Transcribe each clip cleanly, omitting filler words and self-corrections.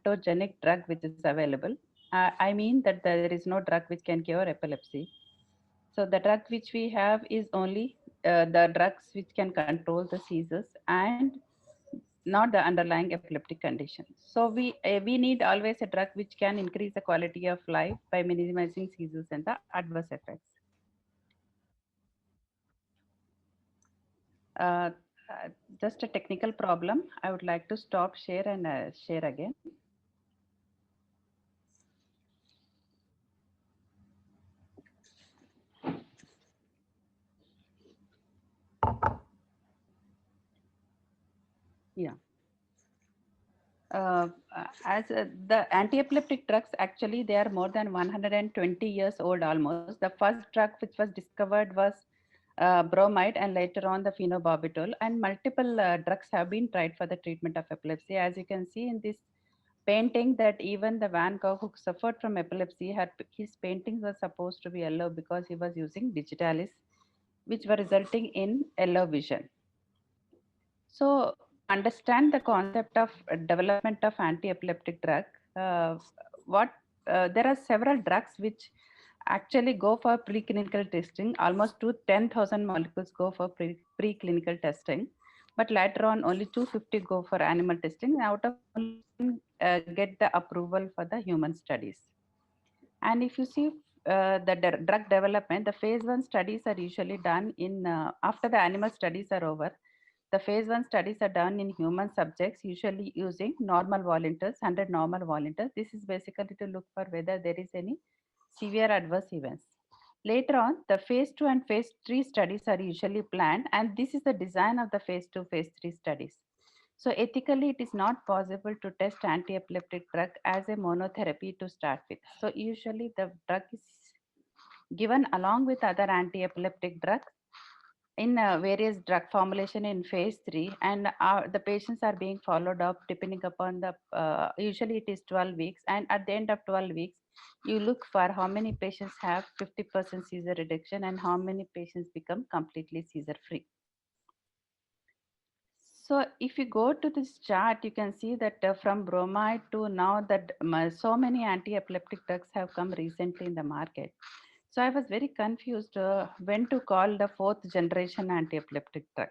adaptogenic drug which is available. I mean that there is no drug which can cure epilepsy. So the drug which we have is only the drugs which can control the seizures and not the underlying epileptic condition. So we need always a drug which can increase the quality of life by minimizing seizures and the adverse effects. Uh, uh, just a technical problem. I would like to stop share and share again. Yeah. uh, as the anti-epileptic drugs, actually they are more than 120 years old almost. The first drug which was discovered was bromide, and later on the phenobarbital, and multiple drugs have been tried for the treatment of epilepsy. As you can see in this painting, that even the Van Gogh, who suffered from epilepsy, had his paintings were supposed to be yellow because he was using digitalis, which were resulting in yellow vision. So, to understand the concept of development of anti-epileptic drug, uh, what there are several drugs which actually go for preclinical testing. Almost to 10,000 molecules go for preclinical testing, but later on only 250 go for animal testing. Out of only 10 get the approval for the human studies. And if you see the drug development, the phase one studies are usually done in after the animal studies are over. The phase one studies are done in human subjects, usually using normal volunteers, 100 normal volunteers. This is basically to look for whether there is any severe adverse events. Later on, the phase two and phase three studies are usually planned, and this is the design of the phase two, phase three studies. So ethically, it is not possible to test anti-epileptic drug as a monotherapy to start with. So usually the drug is given along with other anti-epileptic drugs in various drug formulation in phase 3, and the patients are being followed up depending upon the usually it is 12 weeks, and at the end of 12 weeks you look for how many patients have 50% seizure reduction and how many patients become completely seizure free. So if you go to this chart, you can see that from bromide to now that so many anti-epileptic drugs have come recently in the market. So I was very confused when to call the fourth generation anti-epileptic drug.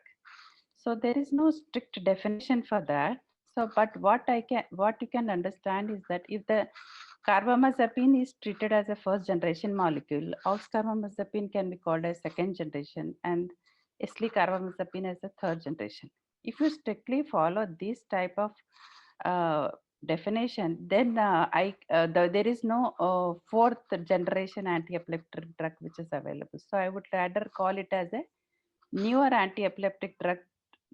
So there is no strict definition for that. So, but what you can understand is that if the carbamazepine is treated as a first generation molecule, oxcarbamazepine can be called as second generation, and eslicarbamazepine as a third generation. If you strictly follow this type of uh, definition, then there is no fourth generation anti-epileptic drug which is available. So I would rather call it as a newer anti-epileptic drug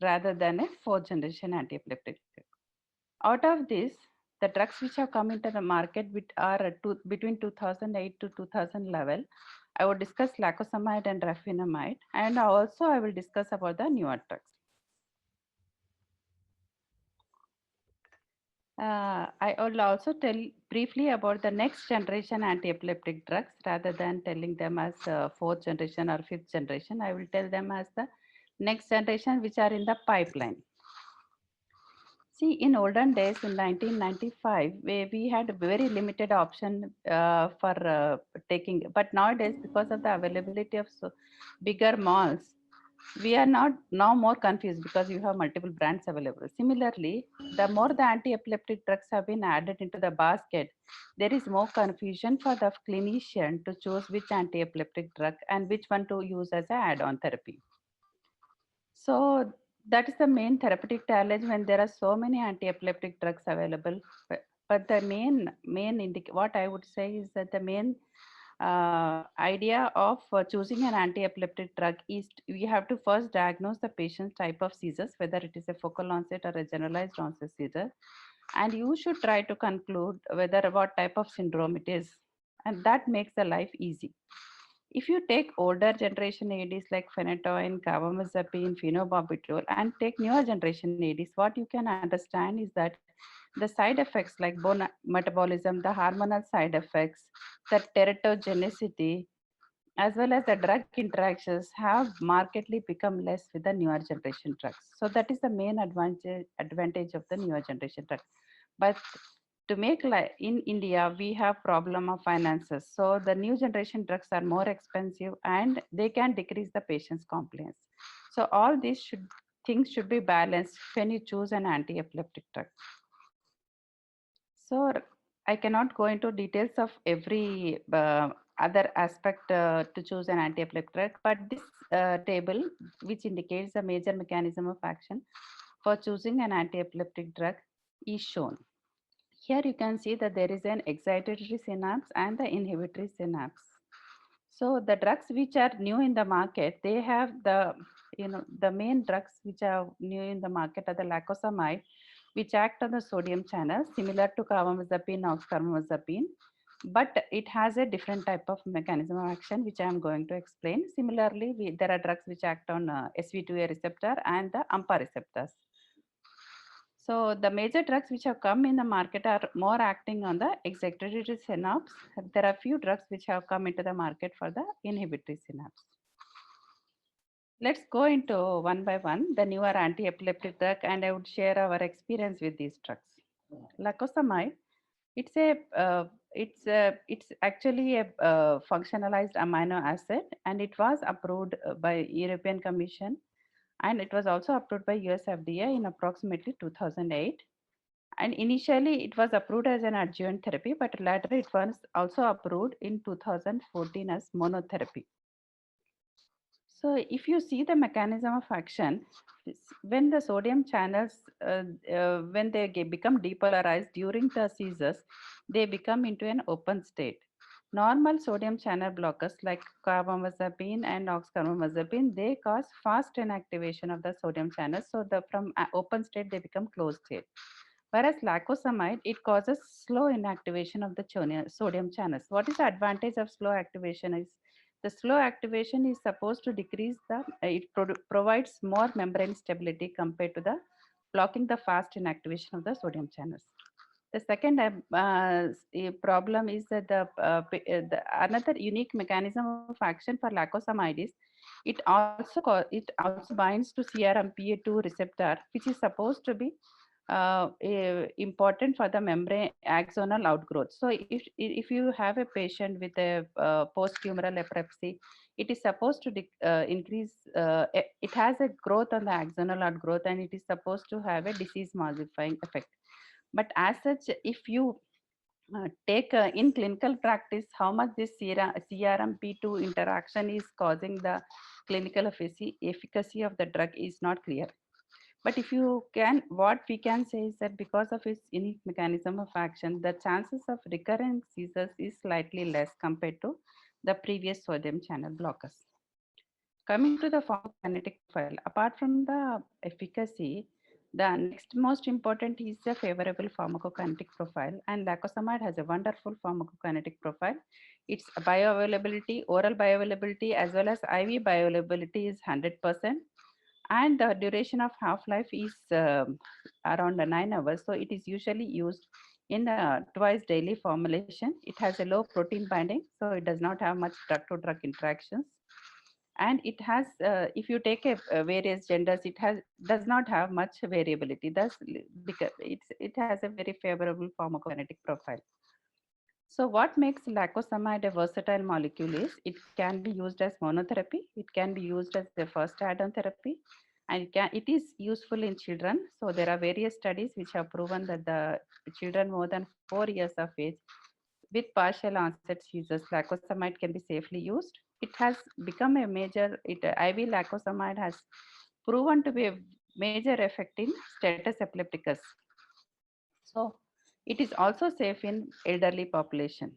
rather than a fourth generation anti-epileptic drug. Out of this, the drugs which have come into the market are between 2008 to 2011. I would discuss lacosamide and rafinamide, and also I will discuss about the newer drugs. I will also tell briefly about the next generation anti-epileptic drugs rather than telling them as fourth generation or fifth generation. I will tell them as the next generation which are in the pipeline. See, in olden days, in 1995, we had a very limited option for taking, but nowadays, because of the availability of bigger malls, we are not now more confused because you have multiple brands available. Similarly, the more the anti-epileptic drugs have been added into the basket, there is more confusion for the clinician to choose which anti-epileptic drug and which one to use as an add-on therapy. So that is the main therapeutic challenge when there are so many anti-epileptic drugs available. But the what I would say is that the main idea of choosing an anti-epileptic drug is we have to first diagnose the patient's type of seizures, whether it is a focal onset or a generalized onset seizure, and you should try to conclude whether what type of syndrome it is, and that makes the life easy. If you take older generation ADs like phenytoin, carbamazepine, phenobarbital, and take newer generation ADs, what you can understand is that the side effects like bone metabolism, the hormonal side effects, the teratogenicity, as well as the drug interactions have markedly become less with the newer generation drugs. So that is the main advantage of the newer generation drugs. But to make like in India, we have problem of finances. So the new generation drugs are more expensive and they can decrease the patient's compliance. So all these things should be balanced when you choose an anti-epileptic drug. So I cannot go into details of every other aspect to choose an anti-epileptic drug, but this table, which indicates the major mechanism of action for choosing an anti-epileptic drug, is shown. Here you can see that there is an excitatory synapse and the inhibitory synapse. So the drugs which are new in the market, they have the main drugs which are new in the market are the lacosamide, which act on the sodium channel similar to carbamazepine, oxcarbazepine, but it has a different type of mechanism of action which I am going to explain. Similarly, there are drugs which act on SV2A receptor and the AMPA receptors. So the major drugs which have come in the market are more acting on the excitatory synapse. There are few drugs which have come into the market for the inhibitory synapse. Let's go into one by one the newer anti-epileptic drug, and I would share our experience with these drugs. Lacosamide, it's actually a functionalized amino acid, and it was approved by European Commission, and it was also approved by US FDA in approximately 2008. And initially it was approved as an adjuvant therapy, but later it was also approved in 2014 as monotherapy. So if you see the mechanism of action, when the sodium channels, when they become depolarized during the seizures, they become into an open state. Normal sodium channel blockers like carbamazepine and oxcarbazepine, they cause fast inactivation of the sodium channels. So from open state, they become closed state. Whereas lacosamide, it causes slow inactivation of the sodium channels. What is the advantage of slow activation is the slow activation is supposed to decrease provides more membrane stability compared to the blocking the fast inactivation of the sodium channels. The second problem is that the another unique mechanism of action for lacosamide is it also binds to CRMPA2 receptor, which is supposed to be important for the membrane axonal outgrowth. So if you have a patient with a post-humoral epilepsy, it is supposed to increase, it has a growth on the axonal outgrowth, and it is supposed to have a disease modifying effect. But as such, if you take in clinical practice how much this CRMP2 interaction is causing the clinical efficacy of the drug is not clear. But if you can, what we can say is that because of its unique mechanism of action, the chances of recurrent seizures is slightly less compared to the previous sodium channel blockers. Coming to the pharmacokinetic profile, apart from the efficacy, the next most important is the favorable pharmacokinetic profile, and lacosamide has a wonderful pharmacokinetic profile. Its bioavailability, oral bioavailability, as well as IV bioavailability is 100%, and the duration of half-life is around 9 hours. So it is usually used in twice daily formulation. It has a low protein binding, so it does not have much drug-to-drug interactions. And it has, if you take various genders, does not have much variability. Thus, because it has a very favorable pharmacokinetic profile. So what makes lacosamide a versatile molecule is it can be used as monotherapy, it can be used as the first add-on therapy, and it is useful in children. So there are various studies which have proven that the children more than 4 years of age with partial onset seizures, lacosamide can be safely used. It has become a major, IV lacosamide has proven to be a major effect in status epilepticus. So it is also safe in elderly population.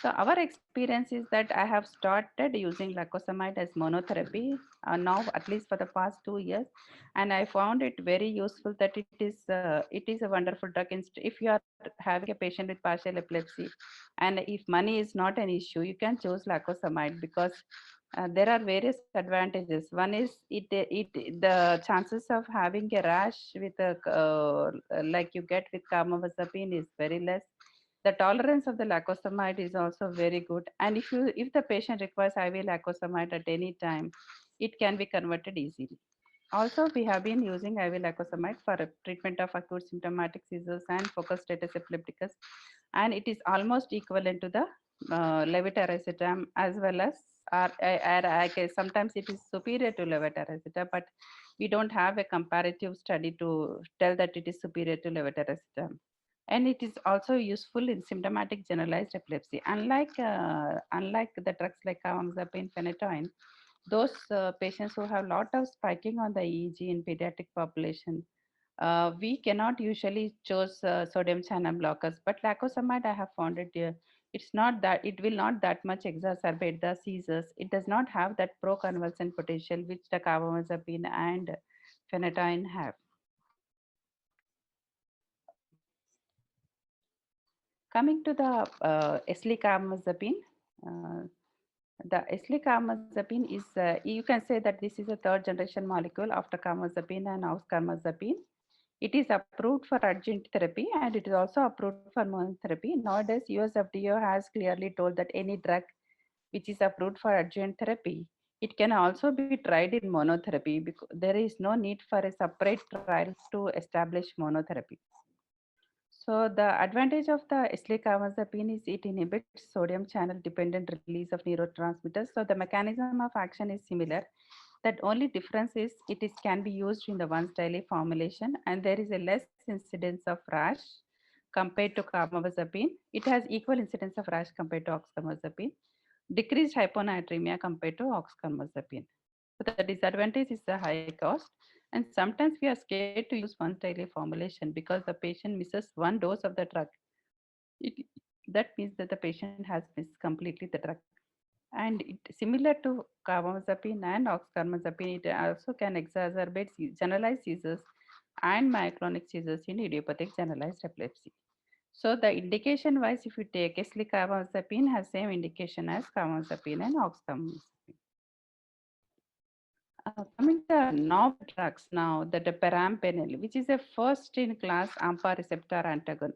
So our experience is that I have started using lacosamide as monotherapy now at least for the past 2 years, and I found it very useful that it is a wonderful drug. If you are having a patient with partial epilepsy, and if money is not an issue, you can choose lacosamide because there are various advantages. One is the chances of having a rash with a like you get with carbamazepine is very less. The tolerance of the lacosamide is also very good, and if the patient requires IV lacosamide at any time, it can be converted easily. Also, we have been using IV lacosamide for treatment of acute symptomatic seizures and focal status epilepticus, and it is almost equivalent to the levetiracetam as well as, I guess sometimes it is superior to levetiracetam, but we don't have a comparative study to tell that it is superior to levetiracetam. And it is also useful in symptomatic generalized epilepsy. Unlike the drugs like carbamazepine, phenytoin, those patients who have lot of spiking on the EEG in pediatric population, we cannot usually choose sodium channel blockers. But lacosamide, I have found it's not that it will not that much exacerbate the seizures. It does not have that pro-convulsant potential which the carbamazepine and phenytoin have. Coming to the eslicarbazepine, uh, the eslicarbazepine is, you can say that this is a third generation molecule after carbamazepine and oxcarbazepine. It is approved for adjunct therapy and it is also approved for monotherapy. Nowadays, US FDA has clearly told that any drug which is approved for adjuvant therapy, it can also be tried in monotherapy because there is no need for a separate trial to establish monotherapy. So the advantage of the eslicarbazepine is it inhibits sodium channel dependent release of neurotransmitters. So the mechanism of action is similar. That only difference is it is can be used in the once daily formulation and there is a less incidence of rash compared to carbamazepine. It has equal incidence of rash compared to oxcarbazepine, decreased hyponatremia compared to oxcarbazepine. So the disadvantage is the high cost, and sometimes we are scared to use once daily formulation because the patient misses one dose of the drug. It, that means that the patient has missed completely the drug. And it, similar to carbamazepine and oxcarbazepine, it also can exacerbate generalized seizures and myoclonic seizures in idiopathic generalized epilepsy. So the indication wise, if you take eslicarbazepine has same indication as carbamazepine and oxcarbazepine. Coming to the novel drugs now, the perampanel, which is a first in class AMPA receptor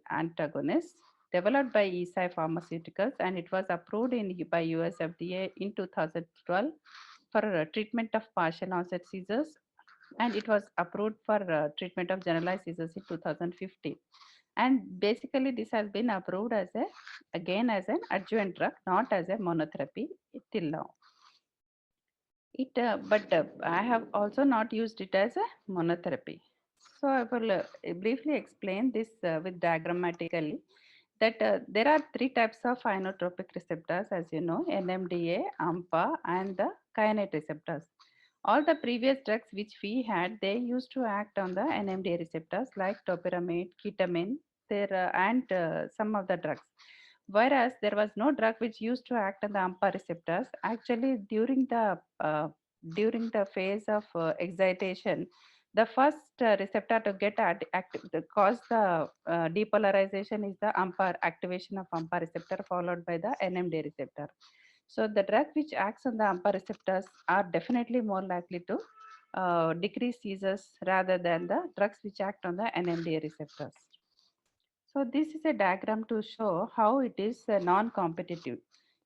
antagonist developed by Eisai Pharmaceuticals and it was approved by US FDA in 2012 for treatment of partial onset seizures and it was approved for treatment of generalized seizures in 2015. And basically this has been approved as a again as an adjuvant drug, not as a monotherapy till now. But I have also not used it as a monotherapy. So I will briefly explain this with diagrammatically that there are three types of inotropic receptors, as you know, NMDA, AMPA, and the kinetic receptors. All the previous drugs which we had, they used to act on the NMDA receptors like topiramate, ketamine, and some of the drugs. Whereas there was no drug which used to act on the AMPA receptors. Actually, during the phase of excitation, the first receptor to get active, cause the depolarization is the AMPA activation of AMPA receptor followed by the NMDA receptor. So the drug which acts on the AMPA receptors are definitely more likely to decrease seizures rather than the drugs which act on the NMDA receptors. So this is a diagram to show how it is non-competitive.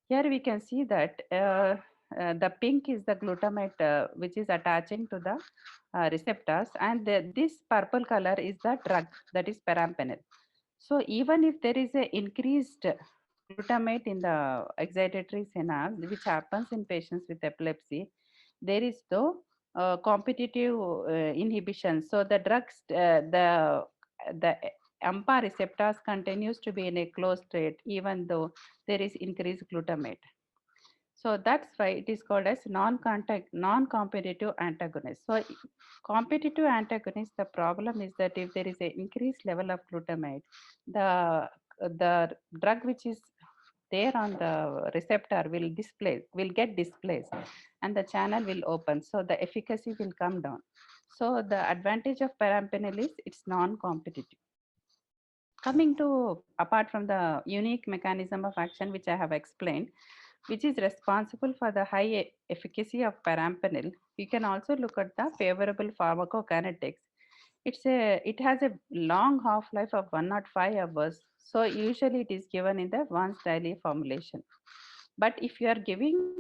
Here we can see that the pink is the glutamate which is attaching to the receptors and this purple color is the drug that is perampanel. So even if there is a increased glutamate in the excitatory synapse, which happens in patients with epilepsy, there is no competitive inhibition. So the drugs, the AMPA receptors continues to be in a closed state even though there is increased glutamate. So that's why it is called as non-competitive antagonist. So competitive antagonist, the problem is that if there is an increased level of glutamate, the drug which is there on the receptor will get displaced and the channel will open. So the efficacy will come down. So the advantage of perampanel is it's non-competitive. Coming to apart from the unique mechanism of action which I have explained, which is responsible for the high efficacy of perampanel, we can also look at the favorable pharmacokinetics. It has a long half-life of 105 hours. So usually it is given in the once daily formulation. But if you are giving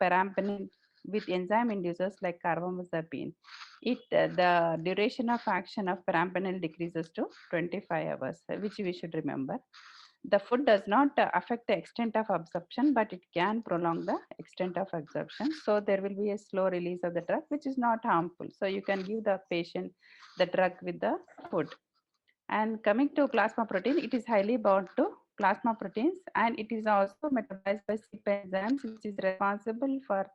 perampanel with enzyme inducers like carbamazepine, the duration of action of perampanel decreases to 25 hours, which we should remember. The food does not affect the extent of absorption, but it can prolong the extent of absorption. So there will be a slow release of the drug, which is not harmful. So you can give the patient the drug with the food. And coming to plasma protein, it is highly bound to plasma proteins, and it is also metabolized by CYP enzymes, which is responsible for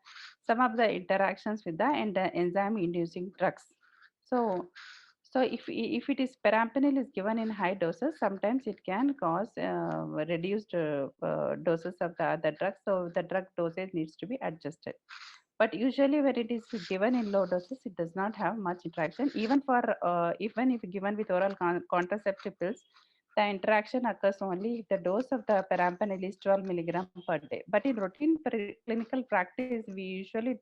some of the interactions with the enzyme inducing drugs. So, if it is perampanel is given in high doses, sometimes it can cause reduced doses of the other drugs. So the drug dosage needs to be adjusted. But usually when it is given in low doses, it does not have much interaction. Even if given with oral contraceptive pills, the interaction occurs only if the dose of the perampanel is 12 milligram per day. But in routine clinical practice, we usually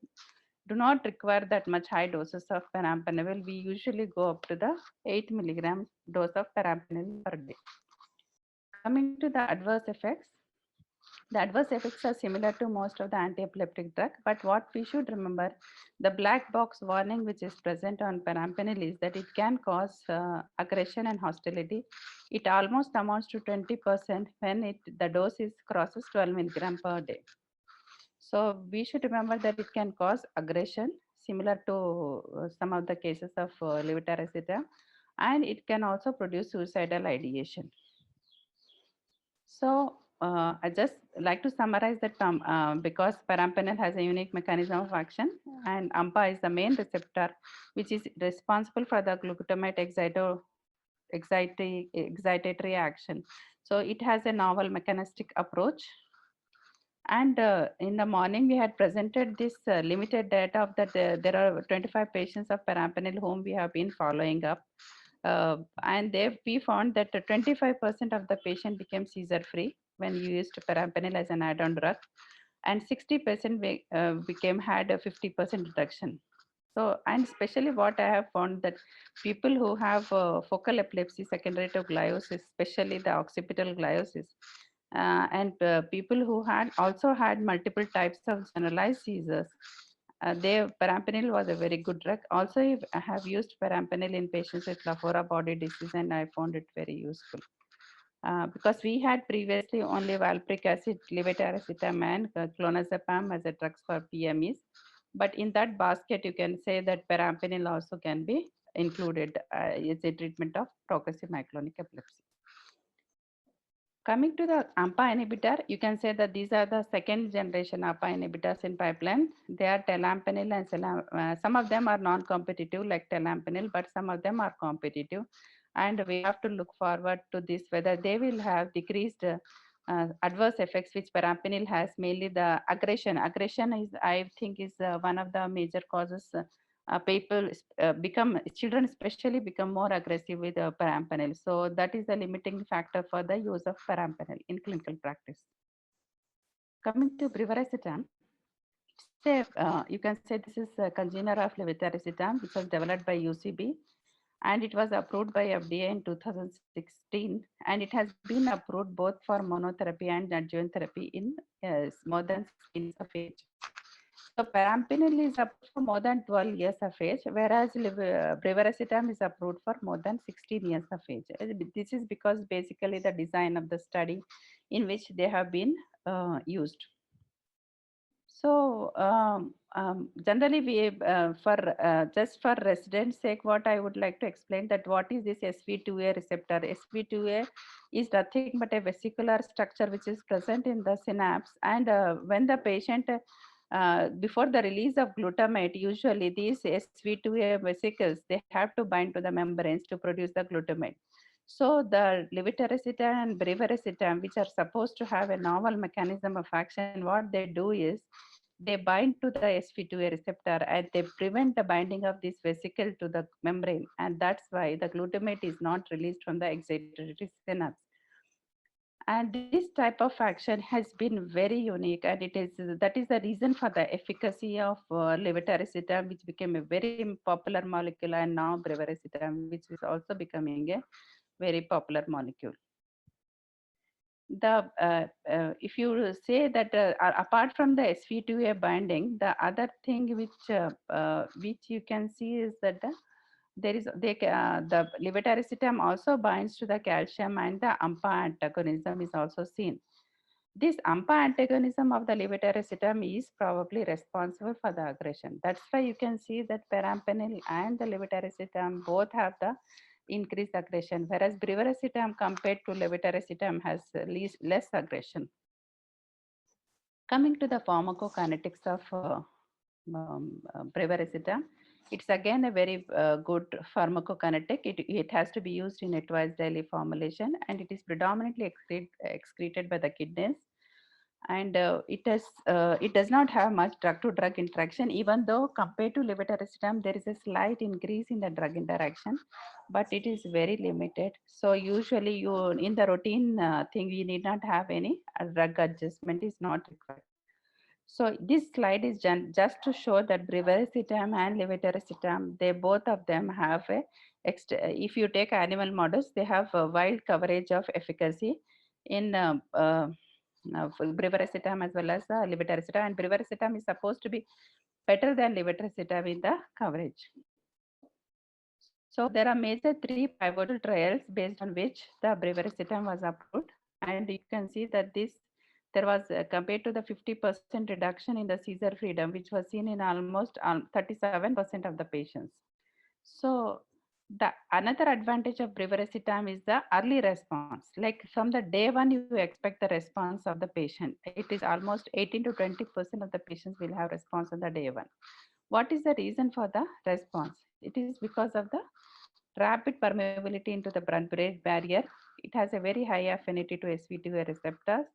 do not require that much high doses of perampanel. We usually go up to the 8 milligram dose of perampanel per day. Coming to the adverse effects, the adverse effects are similar to most of the anti-epileptic drug, but what we should remember, the black box warning which is present on perampanel is that it can cause aggression and hostility. It almost amounts to 20% when the dose is crosses 12 milligram per day. So we should remember that it can cause aggression, similar to some of the cases of levetiracetam, and it can also produce suicidal ideation. So I just like to summarize that because perampanel has a unique mechanism of action, and AMPA is the main receptor which is responsible for the glutamate excitatory action. So it has a novel mechanistic approach. And in the morning, we had presented this limited data of that there are 25 patients of perampanel whom we have been following up. And we found that 25% of the patient became seizure free when you used perampanel as an add-on drug, and 60% became had a 50% reduction. So, and especially what I have found that people who have focal epilepsy secondary to gliosis, especially the occipital gliosis, and people who had also had multiple types of generalized seizures, perampanel was a very good drug. Also, I have used perampanel in patients with Lafora body disease, and I found it very useful. Because we had previously only valproic acid, levetiracetam, and clonazepam as a drugs for PMEs. But in that basket, you can say that perampanel also can be included as a treatment of progressive myoclonic epilepsy. Coming to the AMPA inhibitor, you can say that these are the second generation AMPA inhibitors in pipeline. They are telampanel and some of them are non-competitive like telampanel, but some of them are competitive. And we have to look forward to this, whether they will have decreased adverse effects which perampanel has, mainly the aggression. Aggression is, I think, is one of the major causes. People become, children especially become more aggressive with perampanel. So that is a limiting factor for the use of perampanel in clinical practice. Coming to brivaracetam, you can say this is a congener of levetiracetam, which was developed by UCB, and it was approved by FDA in 2016, and it has been approved both for monotherapy and adjuvant therapy in more than 16 years of age. So perampanel is approved for more than 12 years of age, whereas brivaracetam is approved for more than 16 years of age. This is because basically the design of the study in which they have been used. So generally, we just for residents' sake, what I would like to explain that what is this SV2A receptor? SV2A is nothing but a vesicular structure which is present in the synapse, and when the patient before the release of glutamate, usually these SV2A vesicles, they have to bind to the membranes to produce the glutamate. So the levetiracetam and brivaracetam, which are supposed to have a novel mechanism of action, what they do is they bind to the SV2A receptor and they prevent the binding of this vesicle to the membrane. And that's why the glutamate is not released from the excitatory synapse. And this type of action has been very unique, and that is the reason for the efficacy of levetiracetam, which became a very popular molecule, and now brivaracetam, which is also becoming a very popular molecule. if you say that apart from the SV2A binding, the other thing which you can see is that the levetiracetam also binds to the calcium, and the AMPA antagonism is also seen. This AMPA antagonism of the levetiracetam is probably responsible for the aggression. That's why you can see that perampanel and the levetiracetam both have the increased aggression, whereas brivaracetam compared to levetiracetam has less aggression. Coming to the pharmacokinetics of brivaracetam, it's again a very good pharmacokinetic. It has to be used in a twice daily formulation, and it is predominantly excreted by the kidneys, and it does not have much drug to drug interaction, even though compared to levetiracetam there is a slight increase in the drug interaction, but it is very limited. So usually you in the routine thing you need not have any drug adjustment is not required. So this slide is just to show that brivaracetam and levetiracetam, they both of them have if you take animal models, they have a wide coverage of efficacy in brivaracetam as well as levetiracetam, and brivaracetam is supposed to be better than levetiracetam in the coverage. So there are major 3 pivotal trials based on which the brivaracetam was approved, and you can see that there was compared to the 50% reduction in the seizure freedom, which was seen in almost 37% of the patients. So the another advantage of brivaracetam is the early response. Like from the day one, you expect the response of the patient. It is almost 18 to 20% of the patients will have response on the day one. What is the reason for the response? It is because of the rapid permeability into the blood-brain barrier. It has a very high affinity to SV2A receptors,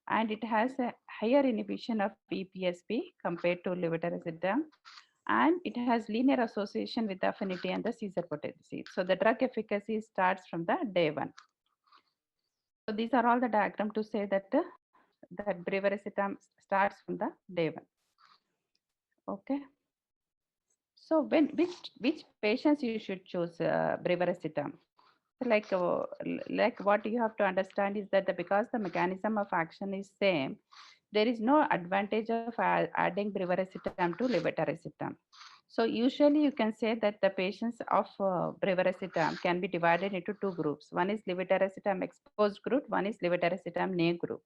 and it has a higher inhibition of EPSP compared to levetiracetam, and it has linear association with affinity and the seizure potency. So the drug efficacy starts from the day one. So these are all the diagram to say that that brivaracetam starts from the day one. Okay. So which patients you should choose brivaracetam? Like what you have to understand is that because the mechanism of action is same, there is no advantage of adding brivaracetam to levetiracetam. So usually you can say that the patients of brivaracetam can be divided into 2 groups. One is levetiracetam exposed group, one is levetiracetam naive group.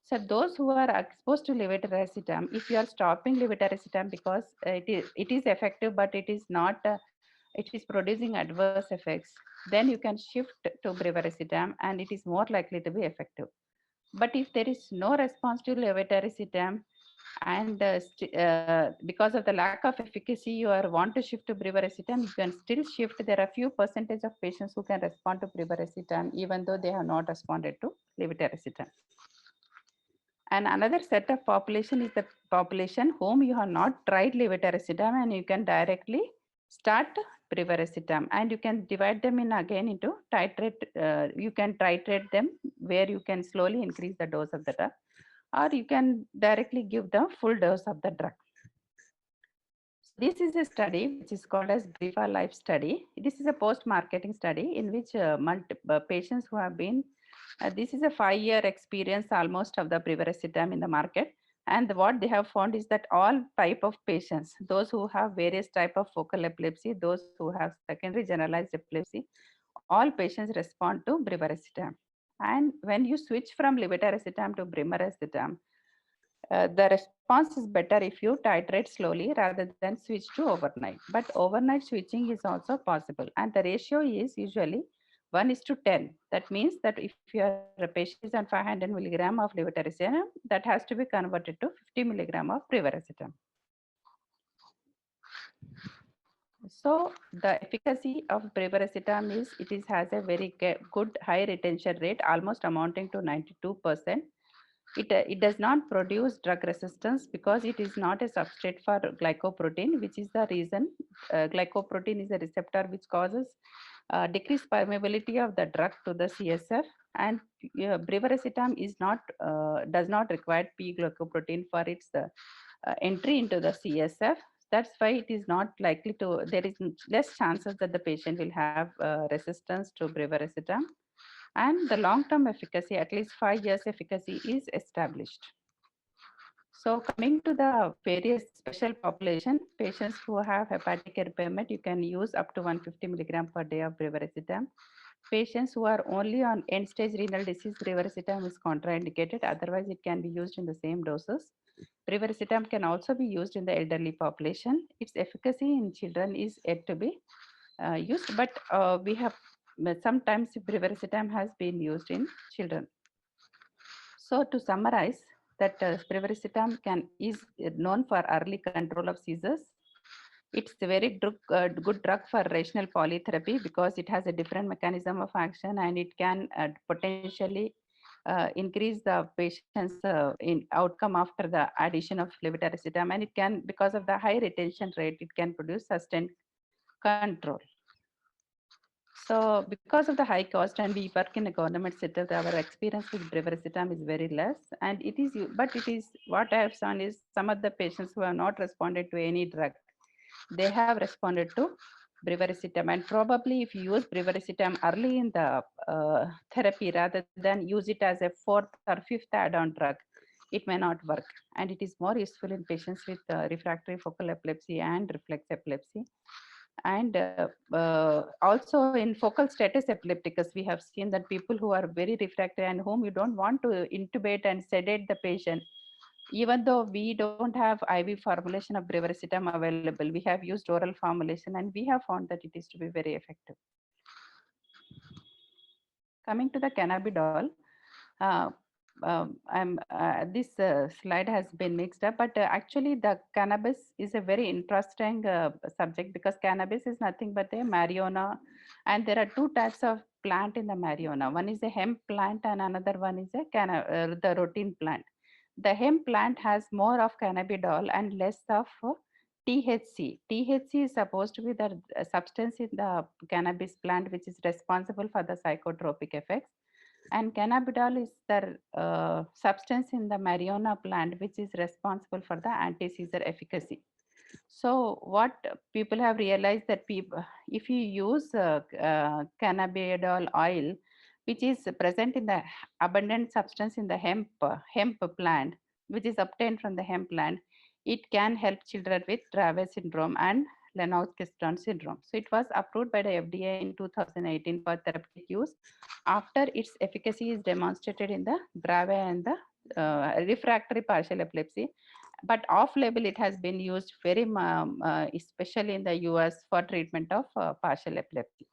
So those who are exposed to levetiracetam, if you are stopping levetiracetam because it is effective, but it is not it is producing adverse effects, then you can shift to brivaracetam and it is more likely to be effective. But if there is no response to levetiracetam and because of the lack of efficacy, you are want to shift to brivaracetam, you can still shift. There are few percentage of patients who can respond to brivaracetam even though they have not responded to levetiracetam. And another set of population is the population whom you have not tried levetiracetam, and you can directly start brivaracetam, and you can divide them in again into titrate. You can titrate them where you can slowly increase the dose of the drug, or you can directly give the full dose of the drug. This is a study which is called as Brifa Life study. This is a post-marketing study in which patients who have been this is a 5-year experience almost of the brivaracetam in the market. And what they have found is that all type of patients, those who have various type of focal epilepsy, those who have secondary generalized epilepsy, all patients respond to brivaracetam. And when you switch from levetiracetam to brivaracetam, the response is better if you titrate slowly rather than switch to overnight. But overnight switching is also possible, and the ratio is usually 1:10. That means that if your patient is on 500 milligram of levetiracetam, that has to be converted to 50 milligram of brivaracetam. So the efficacy of brivaracetam is has a very good high retention rate, almost amounting to 92%. It does not produce drug resistance because it is not a substrate for glycoprotein, which is the reason glycoprotein is a receptor which causes decreased permeability of the drug to the CSF, and brivaracetam is not does not require P glycoprotein for its entry into the CSF. That's why it is not likely to, there is less chances that the patient will have resistance to brivaracetam. and the long-term efficacy, at least 5 years efficacy, is established. So coming to the various special population, patients who have hepatic impairment, you can use up to 150 milligram per day of brivaracetam. Patients who are only on end-stage renal disease, brivaracetam is contraindicated. Otherwise, it can be used in the same doses. Brivaracetam can also be used in the elderly population. Its efficacy in children is yet to be used, but we have sometimes brivaracetam has been used in children. So to summarize, that brivaracetam is known for early control of seizures. It's a very good drug for rational polytherapy because it has a different mechanism of action, and it can potentially increase the patient's in outcome after the addition of levetiracetam, and it can, because of the high retention rate, it can produce sustained control. So because of the high cost, and we work in a government sector, our experience with brivaracetam is very less, and but it is what I have seen is some of the patients who have not responded to any drug, they have responded to brivaracetam, and probably if you use brivaracetam early in the therapy rather than use it as a fourth or fifth add-on drug, it may not work, and it is more useful in patients with refractory focal epilepsy and reflex epilepsy. And also in focal status epilepticus, we have seen that people who are very refractory and whom you don't want to intubate and sedate the patient, even though we don't have IV formulation of brivaracetam available, we have used oral formulation, and we have found that it is to be very effective. Coming to the cannabidiol, uh, this slide has been mixed up, but actually the cannabis is a very interesting subject, because cannabis is nothing but a marijuana, and there are two types of plant in the marijuana. One is a hemp plant and another one is the routine plant. The hemp plant has more of cannabidiol and less of THC. THC is supposed to be the substance in the cannabis plant which is responsible for the psychotropic effects, and cannabidiol is the substance in the marijuana plant which is responsible for the anti-seizure efficacy. So what people have realized that if you use cannabidiol oil, which is present in the abundant substance in the hemp plant, which is obtained from the hemp plant, it can help children with Dravet syndrome and Lennox-Gastaut syndrome. So it was approved by the FDA in 2018 for therapeutic use after its efficacy is demonstrated in the Dravet and the refractory partial epilepsy. But off-label, it has been used very, especially in the US for treatment of partial epilepsy.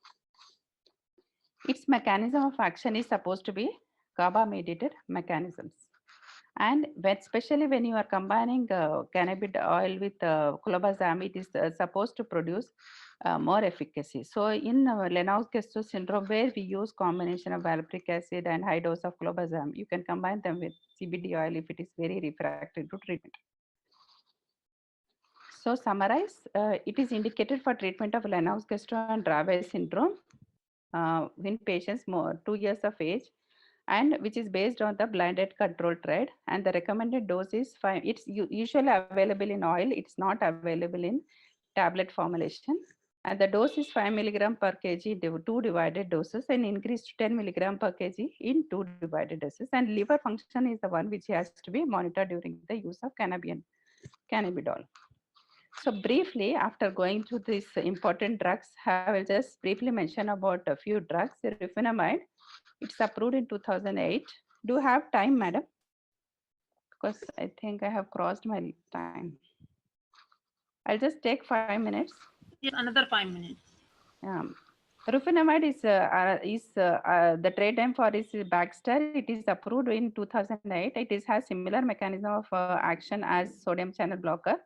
Its mechanism of action is supposed to be GABA-mediated mechanisms. And especially when you are combining cannabis oil with clobazam, it is supposed to produce more efficacy. So in Lennox-Gastaut syndrome, where we use combination of valproic acid and high dose of clobazam, you can combine them with CBD oil if it is very refractory to treatment. So summarize, it is indicated for treatment of Lennox-Gastaut and Dravet syndrome in patients more 2 years of age, and which is based on the blinded control trial, and the recommended dose is 5. It's usually available in oil, it's not available in tablet formulation, and the dose is 5 milligram per kg, 2 divided doses, and increased to 10 milligram per kg in 2 divided doses. And liver function is the one which has to be monitored during the use of cannabidiol. So briefly, after going through these important drugs, I will just briefly mention about a few drugs. Rufinamide, it's approved in 2008. Do you have time, madam? Because I think I have crossed my time. I'll just take 5 minutes. Yes, another 5 minutes. Rufinamide is the trade name for is Baxter. It is approved in 2008. Has similar mechanism of action as sodium channel blocker,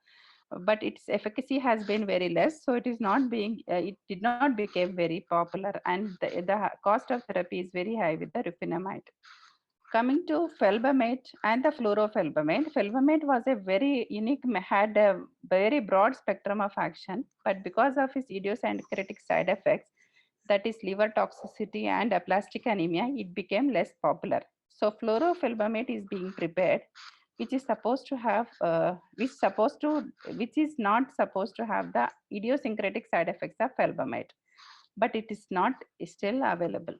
but its efficacy has been very less. So it is not being, it did not become very popular, and the cost of therapy is very high with the rufinamide. Coming to felbamate and the fluorofelbamate, felbamate was a very unique, had a very broad spectrum of action, but because of its idiosyncratic side effects, that is liver toxicity and aplastic anemia, it became less popular. So fluorofelbamate is being prepared, which is supposed to have, which is not supposed to have the idiosyncratic side effects of felbamate, but it is not still available.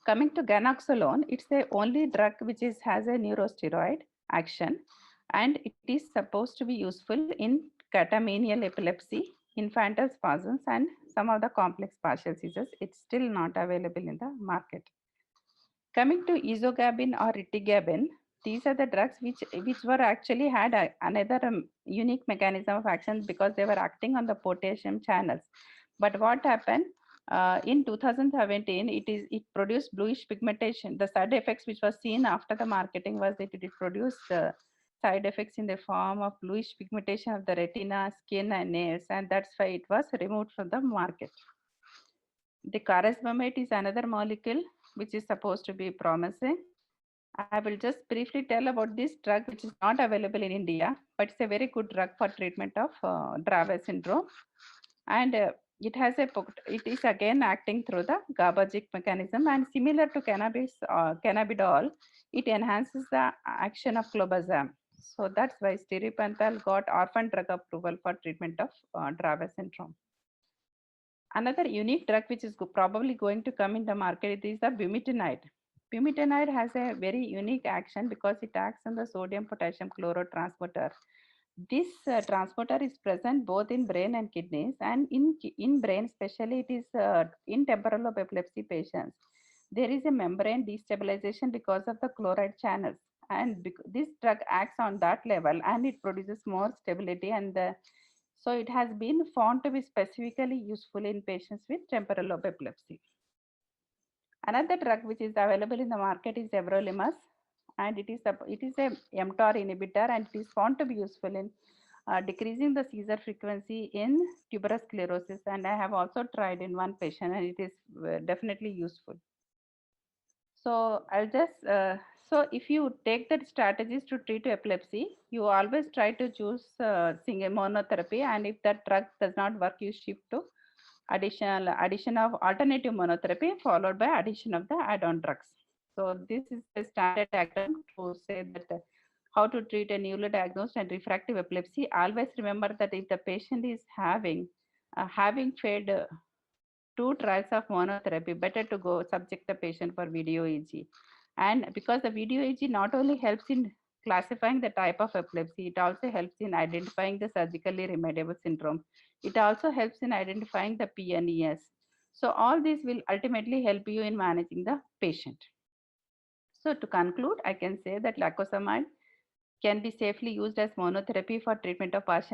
Coming to ganaxolone, it's the only drug which has a neurosteroid action, and it is supposed to be useful in catamenial epilepsy, infantile spasms, and some of the complex partial seizures. It's still not available in the market. Coming to ezogabine or ritigabine, these are the drugs which were actually had another unique mechanism of action because they were acting on the potassium channels. But what happened in 2017? It produced bluish pigmentation. The side effects which was seen after the marketing was that it produced side effects in the form of bluish pigmentation of the retina, skin, and nails, and that's why it was removed from the market. The Carisbamate is another molecule which is supposed to be promising. I will just briefly tell about this drug, which is not available in India, but it's a very good drug for treatment of Dravet syndrome. And it is again acting through the GABAergic mechanism, and similar to cannabidiol, it enhances the action of clobazam. So that's why stiripantol got orphan drug approval for treatment of Dravet syndrome. Another unique drug which is probably going to come in the market is the bumetanide. Bumetanide has a very unique action because it acts on the sodium potassium chloride transporter. This transporter is present both in brain and kidneys, and in brain especially it is in temporal lobe epilepsy patients. There is a membrane destabilization because of the chloride channels, and this drug acts on that level and it produces more stability, and so it has been found to be specifically useful in patients with temporal lobe epilepsy. Another drug which is available in the market is everolimus, and it is a mTOR inhibitor, and it is found to be useful in decreasing the seizure frequency in tuberous sclerosis. And I have also tried in one patient, and it is definitely useful. So I'll just so if you take the strategies to treat epilepsy, you always try to choose single monotherapy, and if that drug does not work, you shift to addition of alternative monotherapy followed by addition of the add-on drugs. So this is the standard diagram to say that how to treat a newly diagnosed and refractive epilepsy. Always remember that if the patient is having failed 2 trials of monotherapy, better to go subject the patient for video EEG. And because the video EEG not only helps in classifying the type of epilepsy, it also helps in identifying the surgically remediable syndrome. It also helps in identifying the PNES. So all these will ultimately help you in managing the patient. So to conclude, I can say that lacosamide can be safely used as monotherapy for treatment of partial